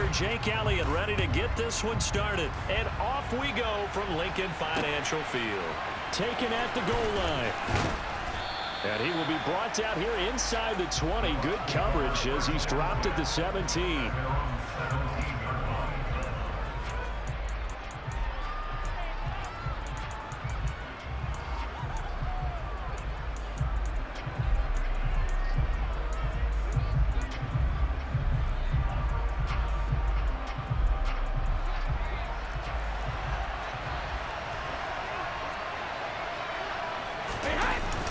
for Jake Elliott, ready to get this one started. And off we go from Lincoln Financial Field. Taken at the goal line. And he will be brought down here inside the 20. Good coverage as he's dropped at the 17.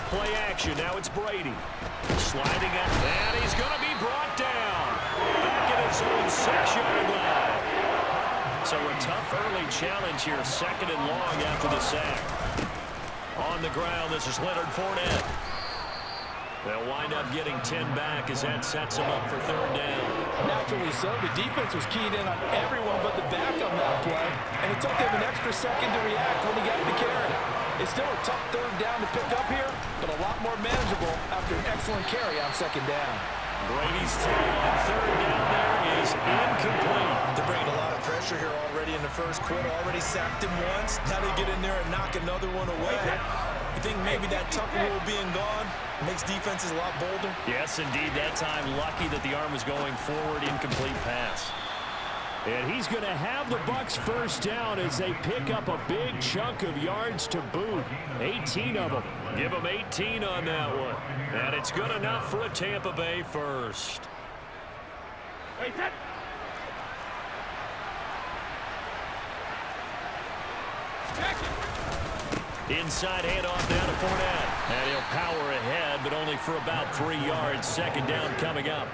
Play action. Now it's Brady. Sliding up. And he's going to be brought down. Back at his own 6-yard line. So a tough early challenge here. 2nd and long after the sack. On the ground, this is Leonard Fournette. They'll wind up getting 10 back as that sets them up for 3rd down. Naturally so. The defense was keyed in on everyone but the back on that play. And it took them an extra second to react when he got the carry. It's still a tough 3rd down to pick up here, but a lot more manageable after an excellent carry on 2nd down. Brady's throw on 3rd down there is incomplete. They're bringing a lot of pressure here already in the 1st quarter. Already sacked him once. Now they get in there and knock another one away. You think maybe that Tucker rule being gone makes defenses a lot bolder? Yes, indeed. That time, lucky that the arm was going forward. Incomplete pass. And he's going to have the Bucs 1st down as they pick up a big chunk of yards to boot. 18 of them. Give them 18 on that one. And it's good enough for a Tampa Bay 1st. Inside handoff now to Fournette. And he'll power ahead, but only for about 3 yards. 2nd down coming up.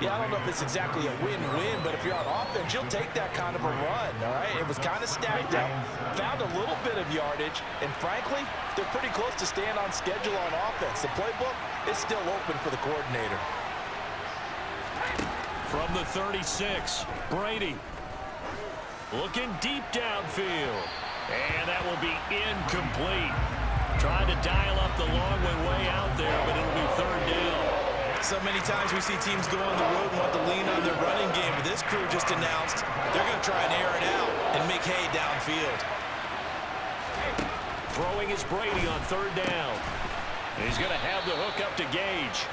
Yeah, I don't know if it's exactly a win-win, but if you're on offense, you'll take that kind of a run, all right? It was kind of stacked up, found a little bit of yardage, and frankly, they're pretty close to staying on schedule on offense. The playbook is still open for the coordinator. From the 36, Brady looking deep downfield, and that will be incomplete. Trying to dial up the long way out there, but it'll be 3rd down. So many times we see teams go on the road and want to lean on their running game, but this crew just announced they're going to try and air it out and make hay downfield. Throwing is Brady on 3rd down. He's going to have the hook up to Gage.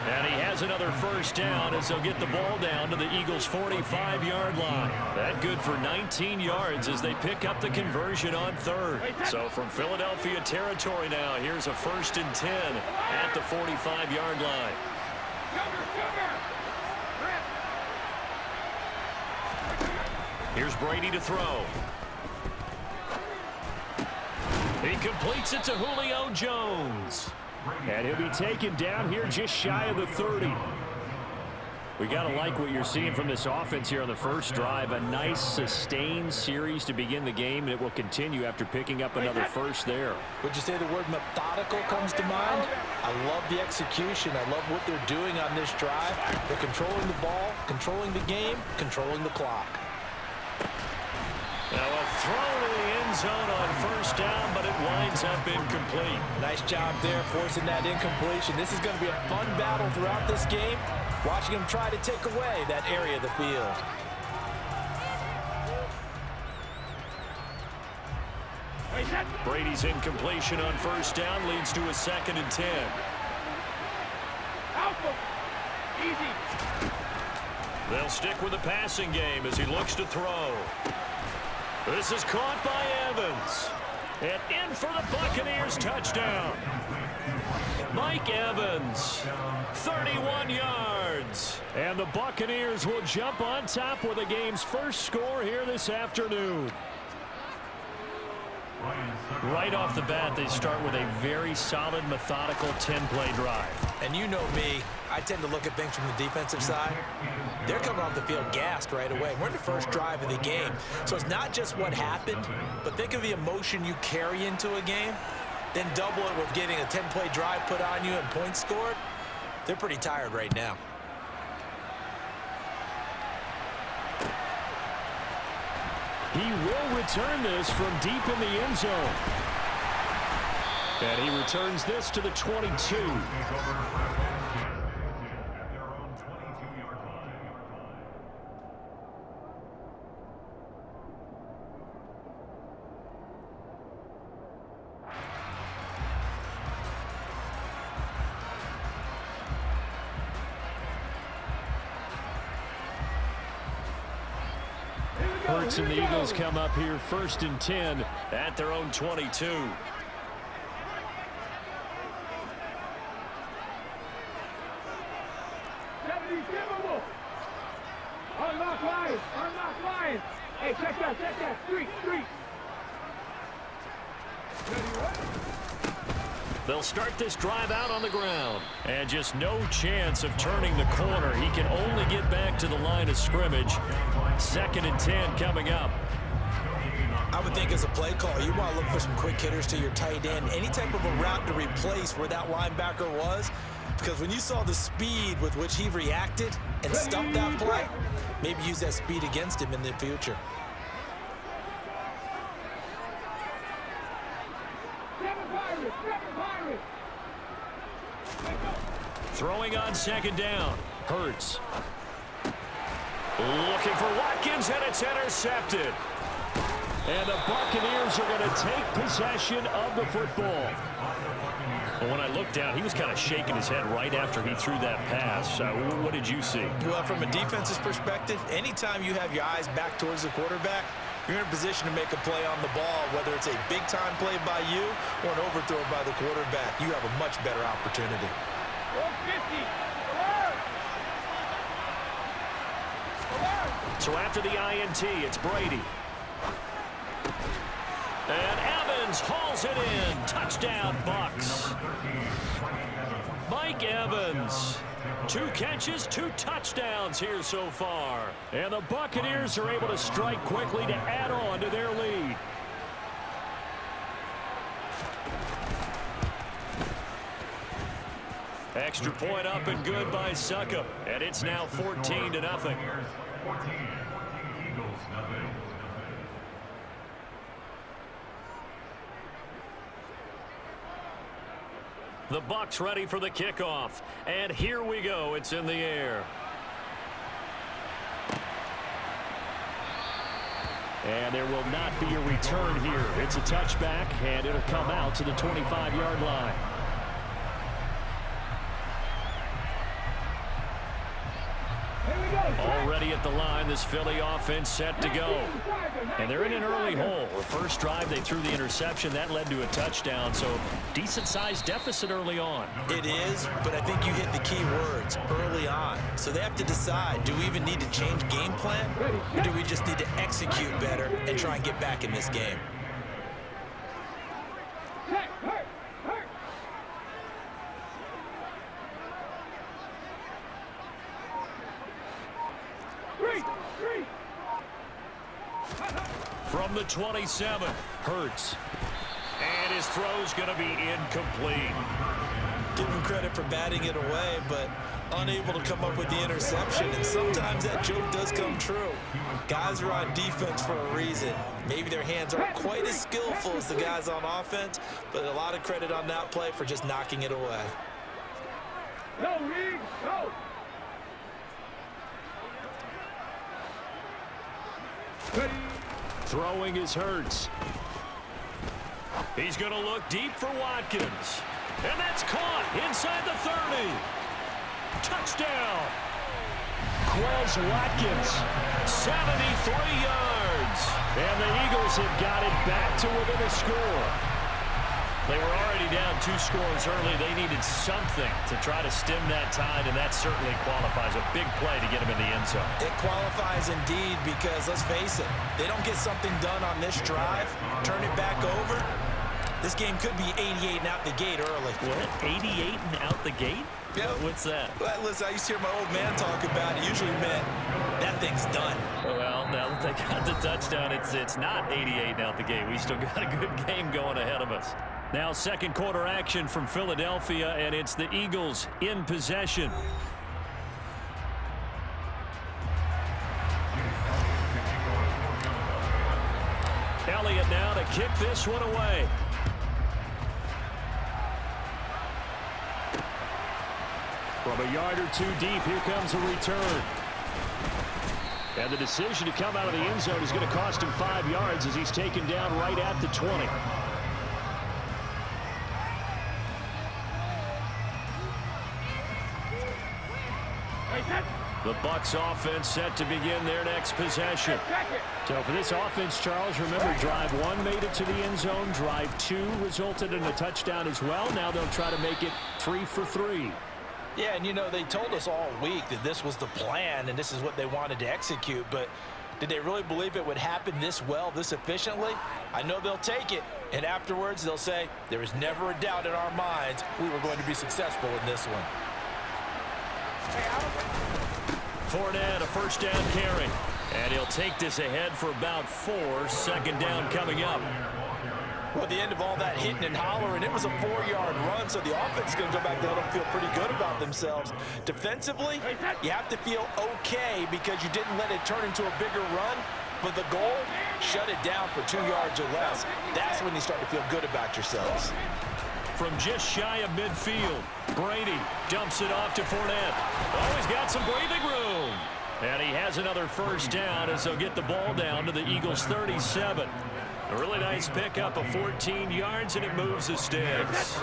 And he has another 1st down as they'll get the ball down to the Eagles' 45-yard line. That good for 19 yards as they pick up the conversion on 3rd. So from Philadelphia territory now, here's a 1st and 10 at the 45-yard line. Here's Brady to throw. He completes it to Julio Jones. And he'll be taken down here just shy of the 30. We got to like what you're seeing from this offense here on the 1st drive. A nice sustained series to begin the game, and it will continue after picking up another 1st there. Would you say the word methodical comes to mind? I love the execution. I love what they're doing on this drive. They're controlling the ball, controlling the game, controlling the clock. Now a throw to the end zone on 1st down, but it winds up incomplete. Nice job there forcing that incompletion. This is going to be a fun battle throughout this game. Watching him try to take away that area of the field. Brady's incompletion on 1st down leads to a 2nd and 10. They'll stick with the passing game as he looks to throw. This is caught by Evans. And in for the Buccaneers touchdown. Mike Evans, 31 yards. And the Buccaneers will jump on top with the game's 1st score here this afternoon. Right off the bat, they start with a very solid, methodical 10-play drive. And you know me, I tend to look at things from the defensive side. They're coming off the field gassed right away. We're in the 1st drive of the game. So it's not just what happened, but think of the emotion you carry into a game. Then double it with getting a 10-play drive put on you and points scored. They're pretty tired right now. He will return this from deep in the end zone. And he returns this to the 22. Hurts and the Eagles come up here 1st and 10 at their own 22. Hey, check that, street. They'll start this drive out on the ground. And just no chance of turning the corner. He can only get back to the line of scrimmage. 2nd and 10 coming up. I would think as a play caller, you want to look for some quick hitters to your tight end. Any type of a route to replace where that linebacker was. Because when you saw the speed with which he reacted and stuffed that play, maybe use that speed against him in the future. Throwing on 2nd down. Hurts. Looking for Watkins, and it's intercepted. And the Buccaneers are going to take possession of the football. Well, when I looked down, he was kind of shaking his head right after he threw that pass. What did you see? Well, from a defense's perspective, anytime you have your eyes back towards the quarterback, you're in a position to make a play on the ball, whether it's a big-time play by you or an overthrow by the quarterback. You have a much better opportunity. 150. So after the INT, it's Brady. And Evans hauls it in. Touchdown, Bucs. Mike Evans. 2 catches, 2 touchdowns here so far. And the Buccaneers are able to strike quickly to add on to their lead. Extra point up and good by Suckup. And it's now 14-0. The Bucs ready for the kickoff. And here we go. It's in the air. And there will not be a return here. It's a touchback, and it'll come out to the 25-yard line. Already at the line, this Philly offense set to go. And they're in an early hole. The first drive, they threw the interception. That led to a touchdown, so decent-sized deficit early on. It is, but I think you hit the key words, early on. So they have to decide, do we even need to change game plan, or do we just need to execute better and try and get back in this game? From the 27, Hurts. And his throw's going to be incomplete. Give him credit for batting it away, but unable to come up with the interception. And sometimes that joke does come true. Guys are on defense for a reason. Maybe their hands aren't quite as skillful as the guys on offense, but a lot of credit on that play for just knocking it away. Go, Reed, go! Ready. Throwing is Hurts. He's going to look deep for Watkins. And that's caught inside the 30. Touchdown. Quez Watkins, 73 yards. And the Eagles have got it back to within a score. They were already down 2 scores early. They needed something to try to stem that tide, and that certainly qualifies. A big play to get them in the end zone. It qualifies indeed because, let's face it, they don't get something done on this drive, turn it back over, this game could be 88 and out the gate early. What? 88 and out the gate? Yeah. What's that? Well, listen, I used to hear my old man talk about it. Usually meant that thing's done. Well, now that they got the touchdown, it's not 88 and out the gate. We still got a good game going ahead of us. Now second quarter action from Philadelphia, and it's the Eagles in possession. Elliott now to kick this one away. From a yard or 2 deep, here comes a return. And the decision to come out of the end zone is going to cost him 5 yards as he's taken down right at the 20. The Bucs offense set to begin their next possession. So for this offense, Charles, remember, drive 1 made it to the end zone. Drive 2 resulted in a touchdown as well. Now they'll try to make it 3 for 3. Yeah, and you know, they told us all week that this was the plan and this is what they wanted to execute, but did they really believe it would happen this well, this efficiently? I know they'll take it, and afterwards they'll say, there was never a doubt in our minds we were going to be successful in this one. Fournette, a first down carry. And he'll take this ahead for about 4. Second down coming up. Well, at the end of all that hitting and hollering, it was a 4-yard run, so the offense is going to go back there and feel pretty good about themselves. Defensively, you have to feel okay because you didn't let it turn into a bigger run, but the goal, shut it down for 2 yards or less. That's when you start to feel good about yourselves. From just shy of midfield, Brady dumps it off to Fournette. Oh, he's got some breathing room. And he has another first down as they'll get the ball down to the Eagles' 37. A really nice pickup of 14 yards, and it moves the sticks.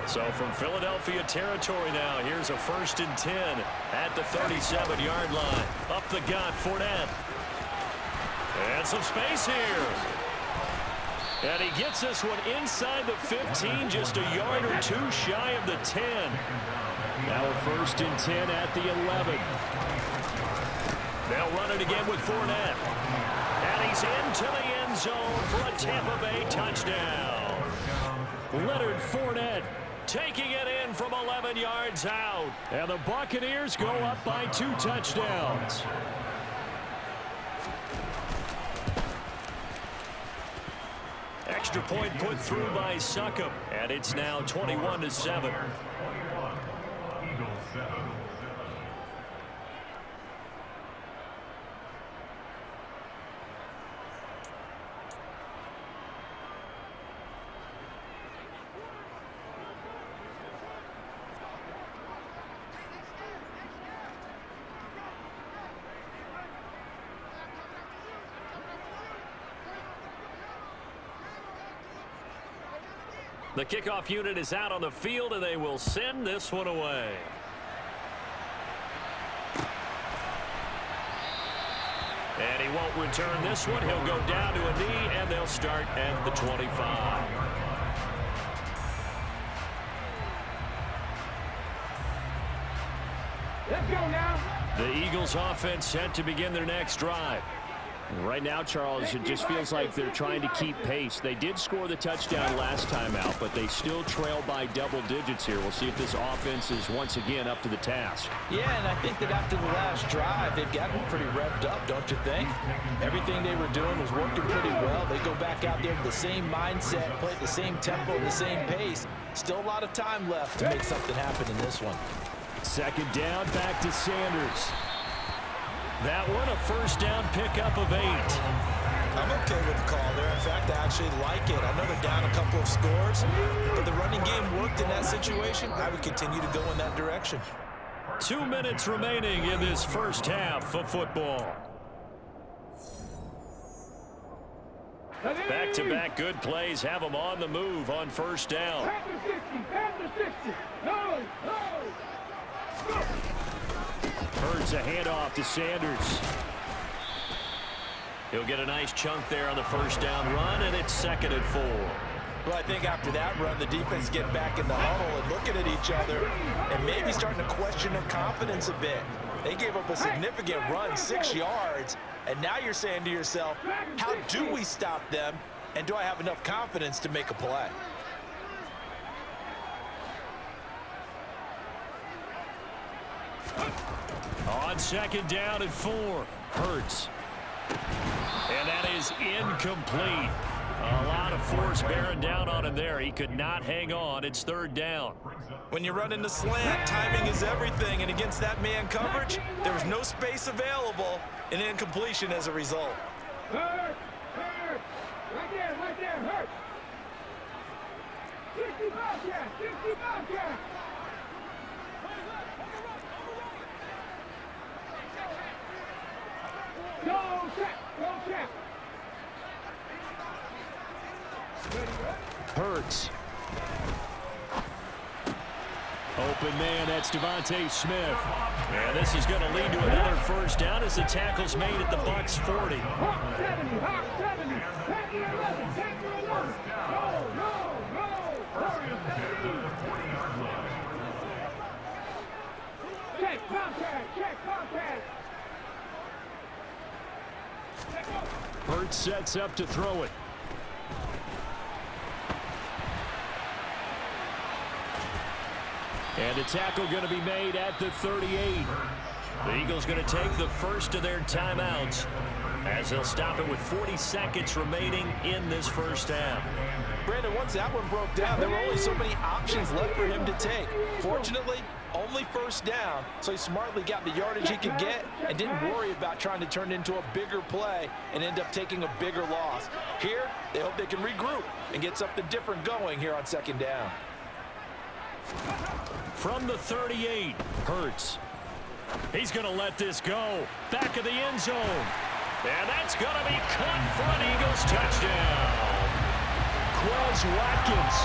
So from Philadelphia territory now, here's a 1st and 10 at the 37-yard line. Up the gut, Fournette. And some space here. And he gets this one inside the 15, just a yard or 2 shy of the 10. Now a 1st and 10 at the 11. They'll run it again with Fournette. And he's into the end zone for a Tampa Bay touchdown. Leonard Fournette taking it in from 11 yards out. And the Buccaneers go up by 2 touchdowns. Extra point put through by Succop. And it's now 21-7. The kickoff unit is out on the field, and they will send this one away. And he won't return this one. He'll go down to a knee, and they'll start at the 25. Let's go now. The Eagles offense set to begin their next drive. Right now, Charles, it just feels like they're trying to keep pace. They did score the touchdown last time out, but they still trail by double digits here. We'll see if this offense is once again up to the task. Yeah, and I think that after the last drive, they've gotten pretty revved up, don't you think? Everything they were doing was working pretty well. They go back out there with the same mindset, play at the same tempo, the same pace. Still a lot of time left to make something happen in this one. Second down, back to Sanders. That one, a first down pickup of 8. I'm okay with the call there. In fact, I actually like it. I know they're down a couple of scores, but the running game worked in that situation. I would continue to go in that direction. 2 minutes remaining in this first half of football. Back-to-back good plays have them on the move on first down. Past the 60. No. Go. Hurts a handoff to Sanders. He'll get a nice chunk there on the first down run, and it's 2nd and 4. Well, I think after that run, the defense is getting back in the huddle and looking at each other and maybe starting to question their confidence a bit. They gave up a significant run, 6 yards, and now you're saying to yourself, how do we stop them, and do I have enough confidence to make a play? On 2nd down and 4, Hurts. And that is incomplete. A lot of force bearing down on him there. He could not hang on. It's 3rd down. When you run into slant, timing is everything, and against that man coverage, there was no space available, and incompletion as a result. Hurt. Right there, hurt. 60 Bobcat. Go check. Hurts. Open man, that's Devontae Smith. And this is going to lead to another first down as the tackle's made at the Bucs 40. Hawk 70, Hawk 70. Back to 11, back to 11. No. Check contact. Hurts sets up to throw it. And a tackle going to be made at the 38. The Eagles going to take the first of their timeouts as they'll stop it with 40 seconds remaining in this first half. Brandon, once that one broke down, there were only so many options left for him to take. Fortunately, only first down, so he smartly got the yardage he could get and didn't worry about trying to turn it into a bigger play and end up taking a bigger loss. Here, they hope they can regroup and get something different going here on second down. From the 38, Hurts. He's going to let this go. Back of the end zone. And that's going to be caught for an Eagles touchdown. Quez Watkins.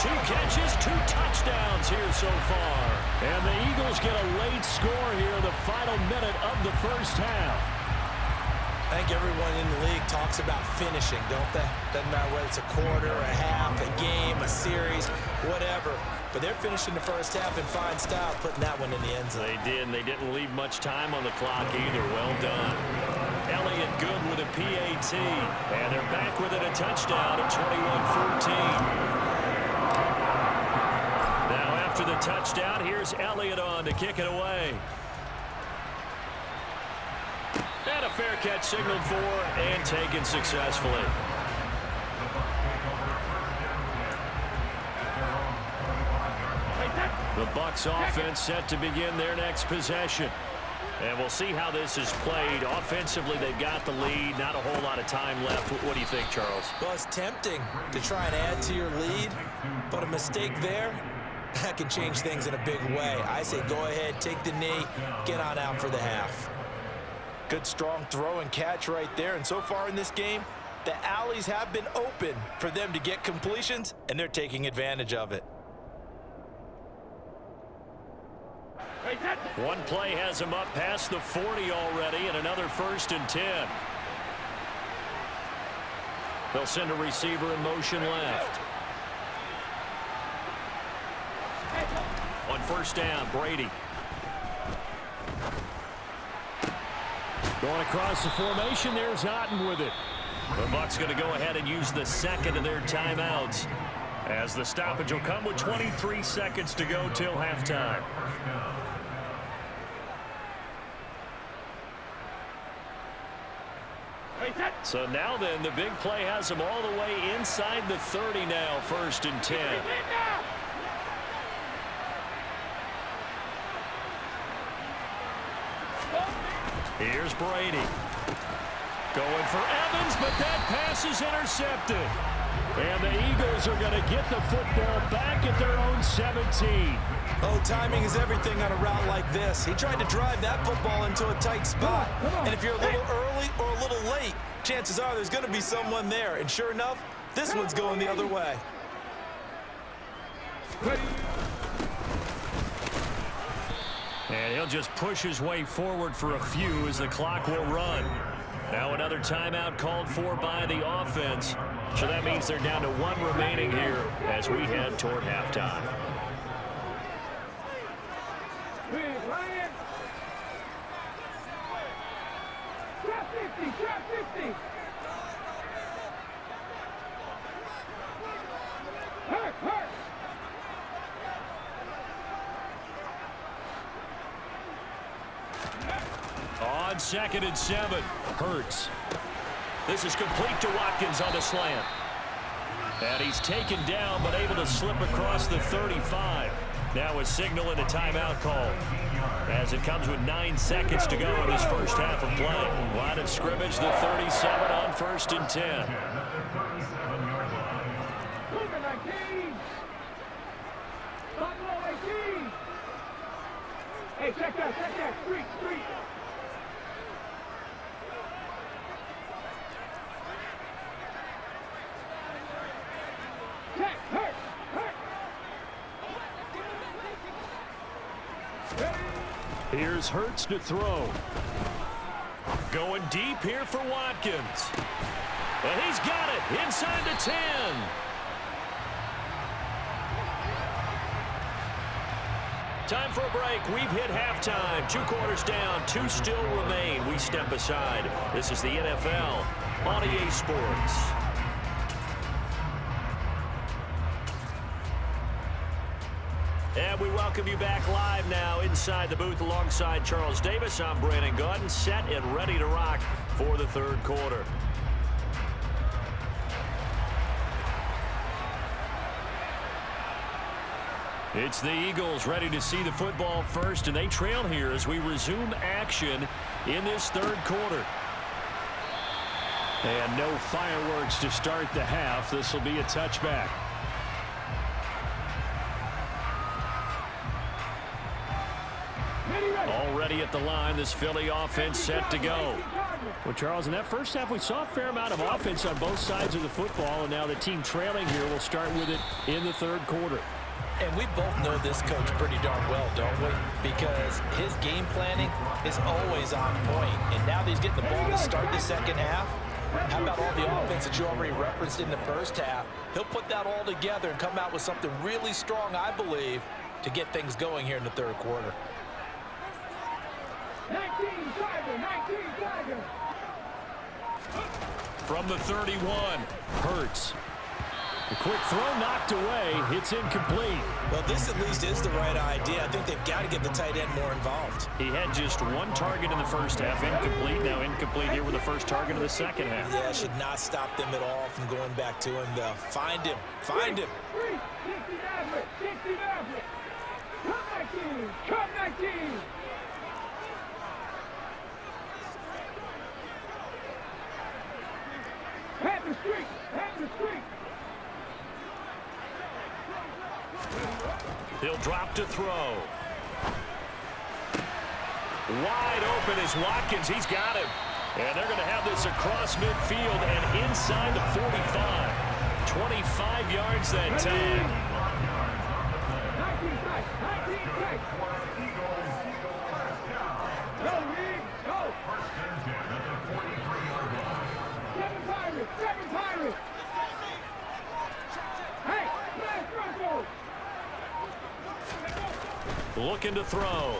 2 catches, 2 touchdowns here so far. And the Eagles get a late score here in the final minute of the first half. I think everyone in the league talks about finishing, don't they? Doesn't matter whether it's a quarter, a half, a game, a series, whatever. But they're finishing the first half in fine style, putting that one in the end zone. They did, and they didn't leave much time on the clock either. Well done. Elliott good with a PAT. And they're back with it, a touchdown at 21-14. Now after the touchdown, here's Elliott on to kick it away. And a fair catch signaled for and taken successfully. The Bucs offense set to begin their next possession. And we'll see how this is played. Offensively, they've got the lead. Not a whole lot of time left. What do you think, Charles? Well, it's tempting to try and add to your lead, but a mistake there, that can change things in a big way. I say go ahead, take the knee, get on out for the half. Good strong throw and catch right there. And so far in this game, the alleys have been open for them to get completions, and they're taking advantage of it. One play has him up past the 40 already, and another 1st and 10. They'll send a receiver in motion left. On 1st down, Brady. Going across the formation, there's Otten with it. The Bucs going to go ahead and use the second of their timeouts, as the stoppage will come with 23 seconds to go till halftime. So now then, the big play has them all the way inside the 30 now, 1st and 10. Here's Brady. Going for Evans, but that pass is intercepted. And the Eagles are going to get the football back at their own 17. Oh, timing is everything on a route like this. He tried to drive that football into a tight spot. And if you're a little early or a little late, chances are there's going to be someone there. And sure enough, this one's going the other way. And he'll just push his way forward for a few as the clock will run. Now another timeout called for by the offense. So that means they're down to 1 remaining here as we head toward halftime. Drop 50. Hurt. On 2nd and 7, Hurts. This is complete to Watkins on the slant. And he's taken down, but able to slip across the 35. Now a signal and a timeout call, as it comes with 9 seconds to go in this first half of play. Line of scrimmage, the 37 on 1st and 10. Hey, check that. Street. Check, hurt. Here's Hurts to throw. Going deep here for Watkins. And he's got it inside the 10. Time for a break. We've hit halftime. 2 quarters down. 2 still remain. We step aside. This is the NFL on EA Sports. And we welcome you back live now inside the booth alongside Charles Davis. I'm Brandon Gaudin, set and ready to rock for the 3rd quarter. It's the Eagles ready to see the football first, and they trail here as we resume action in this 3rd quarter. And no fireworks to start the half. This will be a touchback. Already at the line, this Philly offense set to go. Well, Charles, in that first half, we saw a fair amount of offense on both sides of the football, and now the team trailing here will start with it in the 3rd quarter. And we both know this coach pretty darn well, don't we? Because his game planning is always on point. And now that he's getting the ball to start the 2nd half, how about all the offense that you already referenced in the 1st half? He'll put that all together and come out with something really strong, I believe, to get things going here in the 3rd quarter. 19 Tiger. From the 31, Hurts. A quick throw knocked away. It's incomplete. Well, this at least is the right idea. I think they've got to get the tight end more involved. He had just 1 target in the first half. Incomplete. Now incomplete here with the first target of the 2nd half. Yeah, it should not stop them at all from going back to him, though. Find him. Find him. 60 Maverick. Come 19. Have the streak. He'll drop to throw. Wide open is Watkins. He's got him. And they're going to have this across midfield and inside the 45. 25 yards that time. 19 sacks. Go, Reed. Go. 7 Pirates. Hey, last Russell. Looking to throw.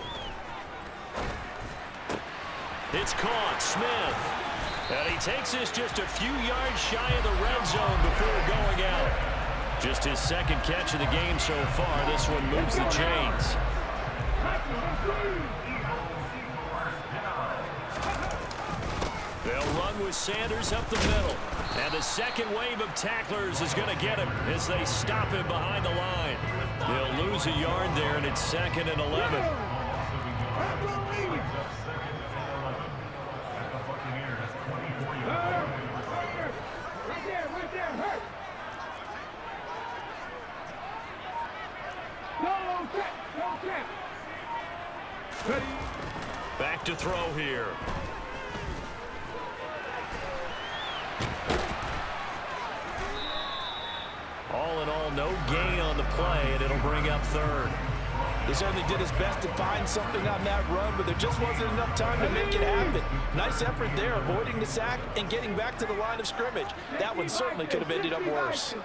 It's caught. Smith. And he takes this just a few yards shy of the red zone before going out. Just his 2nd catch of the game so far. This one moves the chains. They'll run with Sanders up the middle. And the 2nd wave of tacklers is going to get him as they stop him behind the line. They'll lose a yard there, and it's 2nd and 11. Back to throw here. All in all, no gain on the play, and it'll bring up 3rd. He certainly did his best to find something on that run, but there just wasn't enough time to make it happen. Nice effort there, avoiding the sack and getting back to the line of scrimmage. That one certainly could have ended up worse.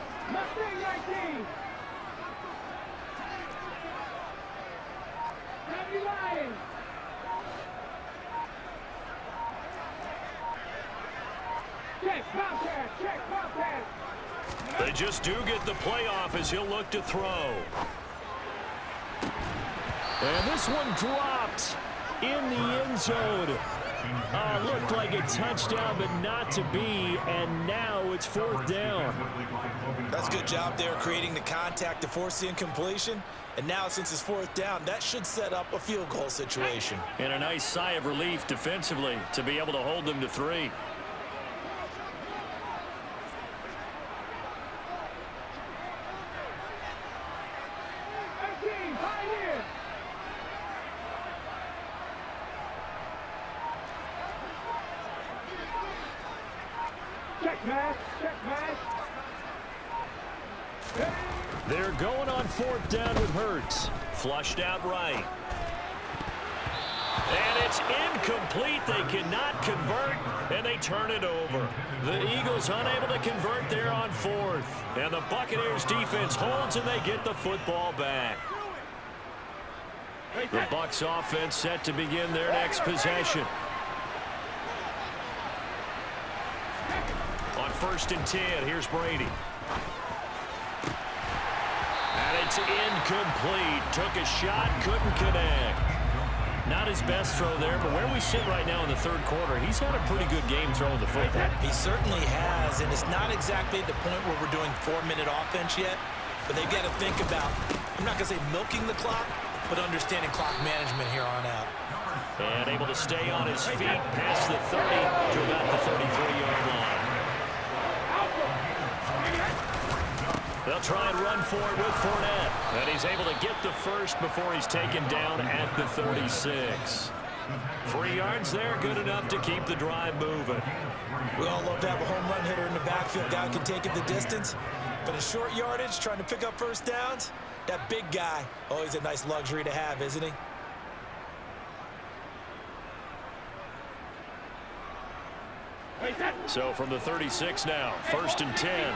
They just do get the playoff as he'll look to throw. And this one dropped in the end zone. Looked like a touchdown, but not to be, and now it's 4th down. That's a good job there creating the contact to force the incompletion. And now, since it's 4th down, that should set up a field goal situation. And a nice sigh of relief defensively to be able to hold them to 3. They're going on 4th down with Hurts. Flushed out right. And it's incomplete. They cannot convert, and they turn it over. The Eagles unable to convert there on fourth. And the Buccaneers defense holds, and they get the football back. The Bucs offense set to begin their next possession. On 1st and 10, here's Brady. And it's incomplete. Took a shot, couldn't connect. Not his best throw there, but where we sit right now in the third quarter, he's had a pretty good game throwing the football. He certainly has, and it's not exactly at the point where we're doing 4-minute offense yet, but they've got to think about, I'm not going to say milking the clock, but understanding clock management here on out. And able to stay on his feet past the 30 to about the 33-yard line. They'll try and run for it with Fournette. And he's able to get the first before he's taken down at the 36. 3 yards there, good enough to keep the drive moving. We all love to have a home run hitter in the backfield. Guy can take it the distance. But in short yardage, trying to pick up first downs, that big guy, always a nice luxury to have, isn't he? So from the 36 now, 1st and 10.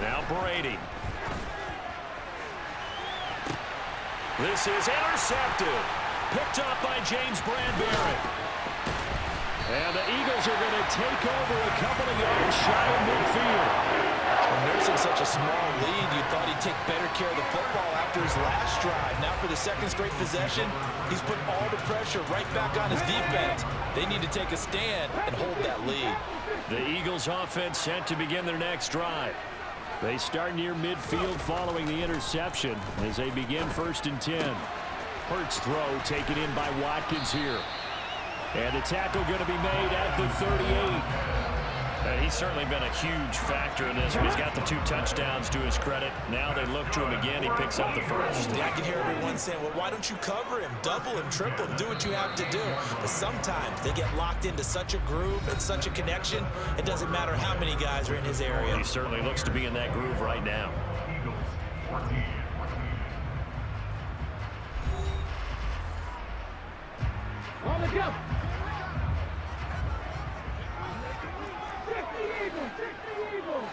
Now Brady. This is intercepted. Picked up by James Bradbury. And the Eagles are going to take over a couple of yards shy of midfield. When nursing such a small lead, you thought he'd take better care of the football after his last drive. Now for the second straight possession, he's put all the pressure right back on his defense. They need to take a stand and hold that lead. The Eagles offense set to begin their next drive. They start near midfield following the interception as they begin 1st and 10. Hurts throw taken in by Watkins here. And the tackle going to be made at the 38. He's certainly been a huge factor in this. He's got the 2 touchdowns to his credit. Now they look to him again. He picks up the first. Yeah, I can hear everyone saying, well, why don't you cover him? Double him, triple him, do what you have to do. But sometimes they get locked into such a groove and such a connection, it doesn't matter how many guys are in his area. He certainly looks to be in that groove right now. On the jump. Check the Eagles. Check the Eagles.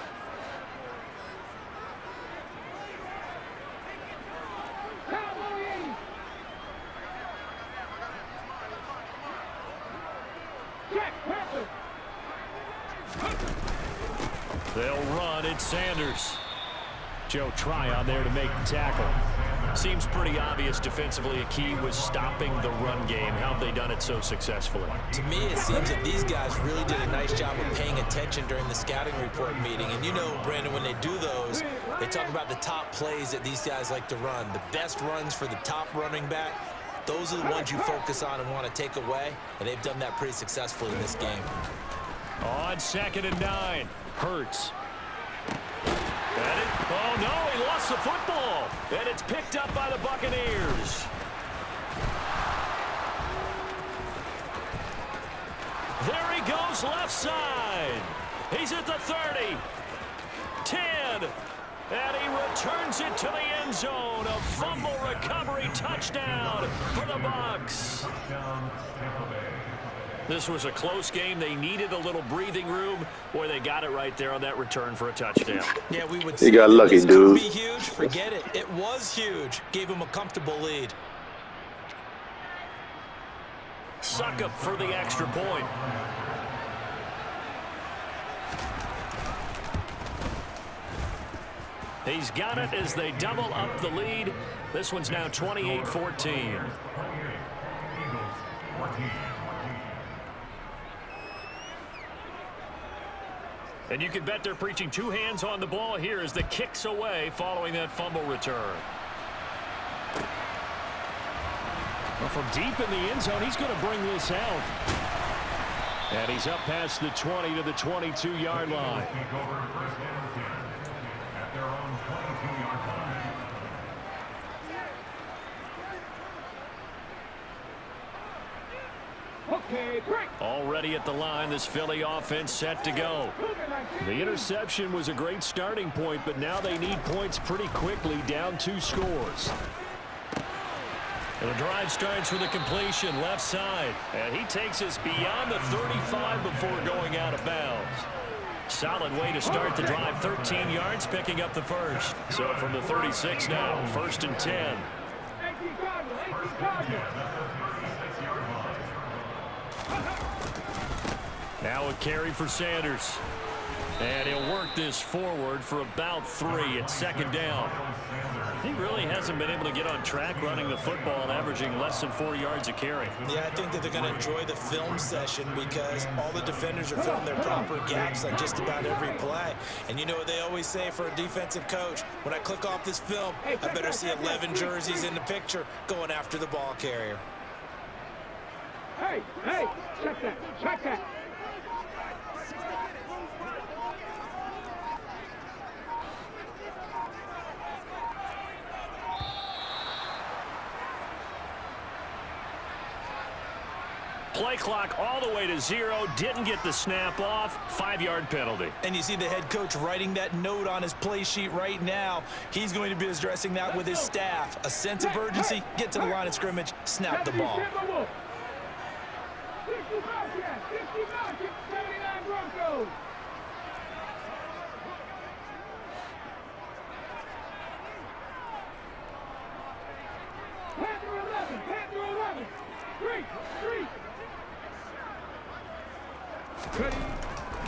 Cowboys. Check. Panther. They'll run. It's Sanders. Joe Tryon there to make the tackle. Seems pretty obvious defensively a key was stopping the run game. How have they done it so successfully? To me, it seems that these guys really did a nice job of paying attention during the scouting report meeting. And you know, Brandon, when they do those, they talk about the top plays that these guys like to run. The best runs for the top running back, those are the ones you focus on and want to take away. And they've done that pretty successfully in this game. On 2nd and 9, Hurts. Oh, no, he lost the football. And it's picked up by the Buccaneers. There he goes, left side. He's at the 30, 10, and he returns it to the end zone. A fumble recovery touchdown for the Bucs. This was a close game. They needed a little breathing room. Boy, they got it right there on that return for a touchdown. Yeah, we would say got lucky, this dude. could be huge. Forget it. It was huge. Gave him a comfortable lead. Suck up for the extra point. He's got it as they double up the lead. This one's now 28-14. And you can bet they're preaching 2 hands on the ball here as the kick's away following that fumble return. Well, from deep in the end zone, he's going to bring this out. And he's up past the 20 to the 22-yard line. Okay, break. Already at the line, this Philly offense set to go. The interception was a great starting point, but now they need points pretty quickly, down 2 scores. And the drive starts with a completion left side. And he takes us beyond the 35 before going out of bounds. Solid way to start the drive. 13 yards, picking up the first. So from the 36 now, 1st and 10. Now a carry for Sanders. And he'll work this forward for about 3 at 2nd down. He really hasn't been able to get on track running the football and averaging less than 4 yards a carry. Yeah, I think that they're going to enjoy the film session because all the defenders are filling their proper gaps on just about every play. And you know what they always say for a defensive coach? When I click off this film, I better see 11 jerseys in the picture going after the ball carrier. Hey, check that. Play clock all the way to 0. Didn't get the snap off. 5-yard penalty. And you see the head coach writing that note on his play sheet right now. He's going to be addressing that with his staff. A sense of urgency, get to the line of scrimmage, snap the ball. 60 Falcons, 79 Broncos. Panther 11. 3.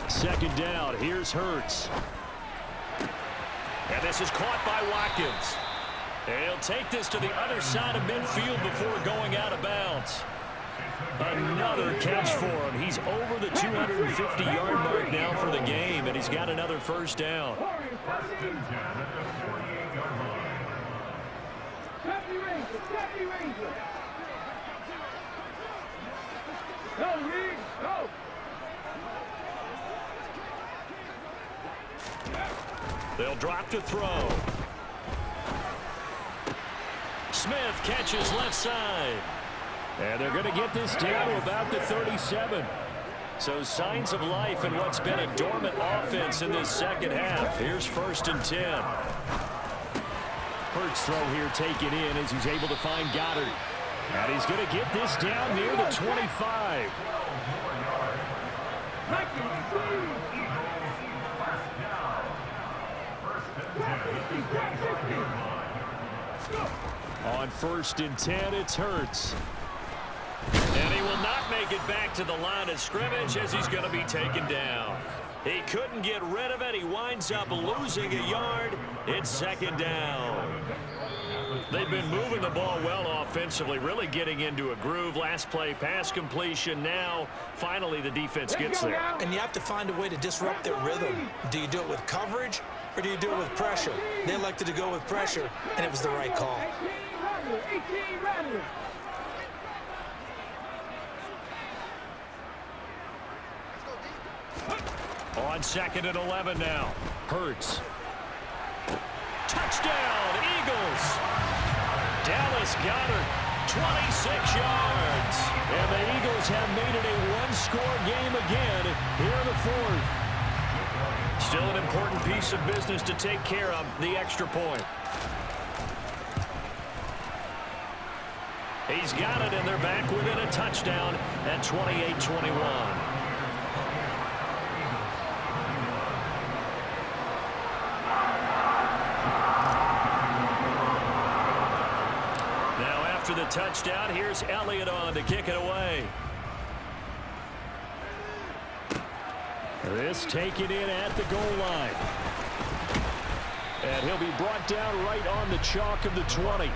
2nd down. Here's Hurts. And this is caught by Watkins. And he'll take this to the other side of midfield before going out of bounds. Another catch for him. He's over the 250-yard mark now for the game, and he's got another 1st down. Go. They'll drop to throw. Smith catches left side. And they're going to get this down to about the 37. So signs of life in what's been a dormant offense in this 2nd half. Here's 1st and 10. Hurts throw here taken in as he's able to find Goddard. And he's going to get this down near the 25. On 1st and 10, it's Hurts. And he will not make it back to the line of scrimmage as he's going to be taken down. He couldn't get rid of it. He winds up losing a yard. It's 2nd down. They've been moving the ball well offensively, really getting into a groove. Last play, pass completion. Now, finally, the defense gets there. And you have to find a way to disrupt their rhythm. Do you do it with coverage or do you do it with pressure? They elected to go with pressure, and it was the right call. 18 Rattler. On 2nd and 11 now. Hurts. Touchdown, Eagles. Dallas Goedert, 26 yards. And the Eagles have made it a one-score game again here in the 4th. Still an important piece of business to take care of, the extra point. He's got it, and they're back within a touchdown at 28-21. After the touchdown, here's Elliott on to kick it away. This taken in at the goal line. And he'll be brought down right on the chalk of the 20.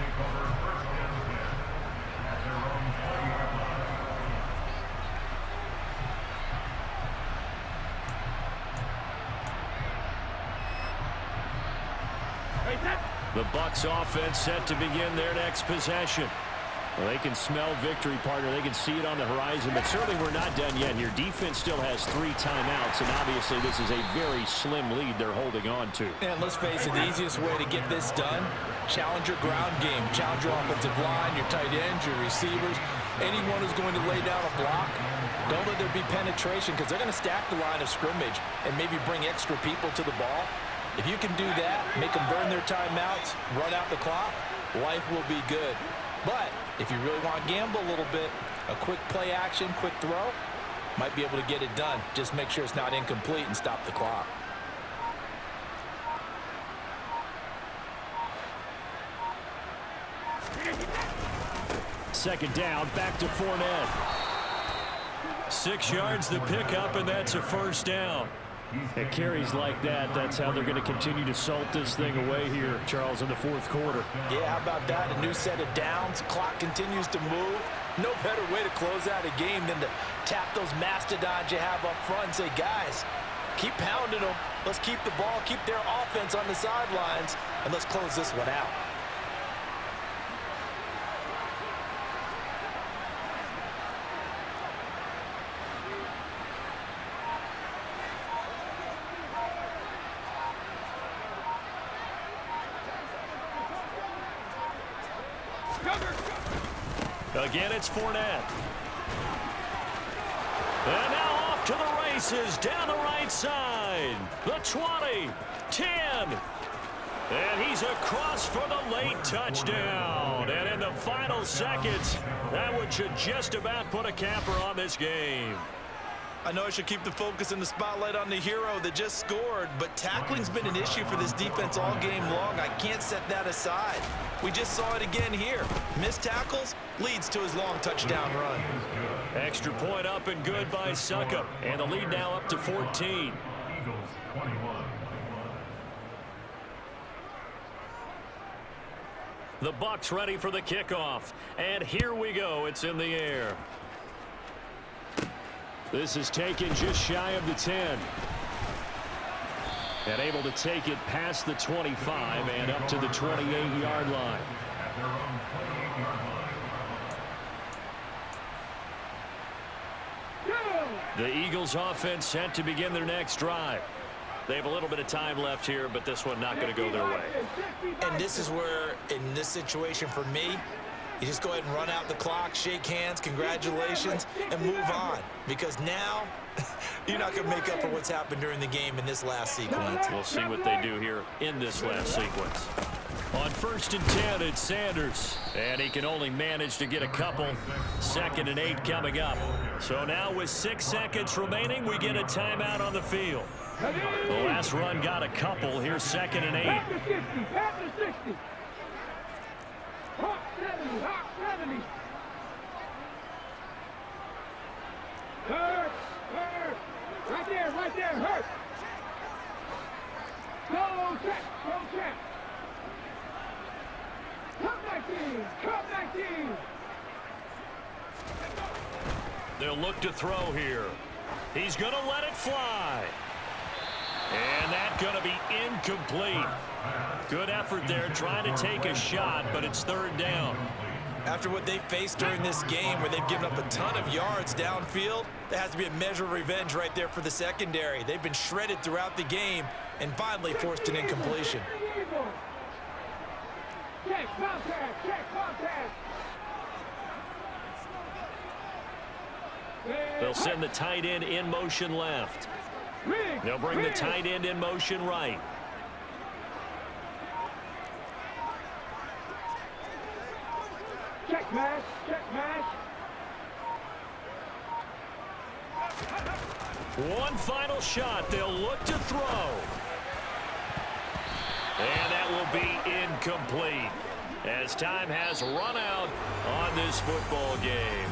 The Bucs offense set to begin their next possession. Well, they can smell victory, partner. They can see it on the horizon, but certainly we're not done yet here. Defense still has 3 timeouts, and obviously this is a very slim lead they're holding on to. And let's face it, the easiest way to get this done, challenge your ground game, challenge your offensive line, your tight ends, your receivers, anyone who's going to lay down a block. Don't let there be penetration because they're going to stack the line of scrimmage and maybe bring extra people to the ball. If you can do that, make them burn their timeouts, run out the clock, life will be good. But if you really want to gamble a little bit, a quick play action, quick throw, might be able to get it done. Just make sure it's not incomplete and stop the clock. Second down, back to Fournette. 6 yards the pickup, and that's a first down. At carries like that, that's how they're going to continue to salt this thing away here, Charles, in the fourth quarter. Yeah, how about that? A new set of downs. Clock continues to move. No better way to close out a game than to tap those mastodons you have up front and say, guys, keep pounding them. Let's keep the ball, keep their offense on the sidelines, and let's close this one out. Again, it's Fournette. And now off to the races, down the right side. The 20, 10. And he's across for the late touchdown. And in the final seconds, that one should just about put a capper on this game. I know I should keep the focus and the spotlight on the hero that just scored, but tackling's been an issue for this defense all game long. I can't set that aside. We just saw it again here. Missed tackles leads to his long touchdown run. Extra point up and good by Succop. And the lead now up to 14. The Bucs ready for the kickoff. And here we go. It's in the air. This is taken just shy of the 10. And able to take it past the 25 and up to the 28-yard line. The Eagles offense set to begin their next drive. They have a little bit of time left here, but this one not going to go their way. And this is where, in this situation for me, you just go ahead and run out the clock, shake hands, congratulations, and move on. Because now, you're not going to make up for what's happened during the game in this last sequence. We'll see what they do here in this last sequence. On 1st and 10, it's Sanders. And he can only manage to get a couple. 2nd and 8 coming up. So now with 6 seconds remaining, we get a timeout on the field. The last run got a couple. Here's 2nd and 8. Back to 60, back to 60. Hawk 70, Hawk 70. Hurt, hurt. Right there, hurt. Go check, go check. Come back in, come back in. They'll look to throw here. He's going to let it fly. And that's going to be incomplete. Good effort there trying to take a shot, but it's 3rd down. After what they faced during this game where they've given up a ton of yards downfield, there has to be a measure of revenge right there for the secondary. They've been shredded throughout the game and finally forced an incompletion. Check contact, check contact. They'll send the tight end in motion left. They'll bring the tight end in motion right. Check match, check match. One final shot. They'll look to throw. And that will be incomplete as time has run out on this football game.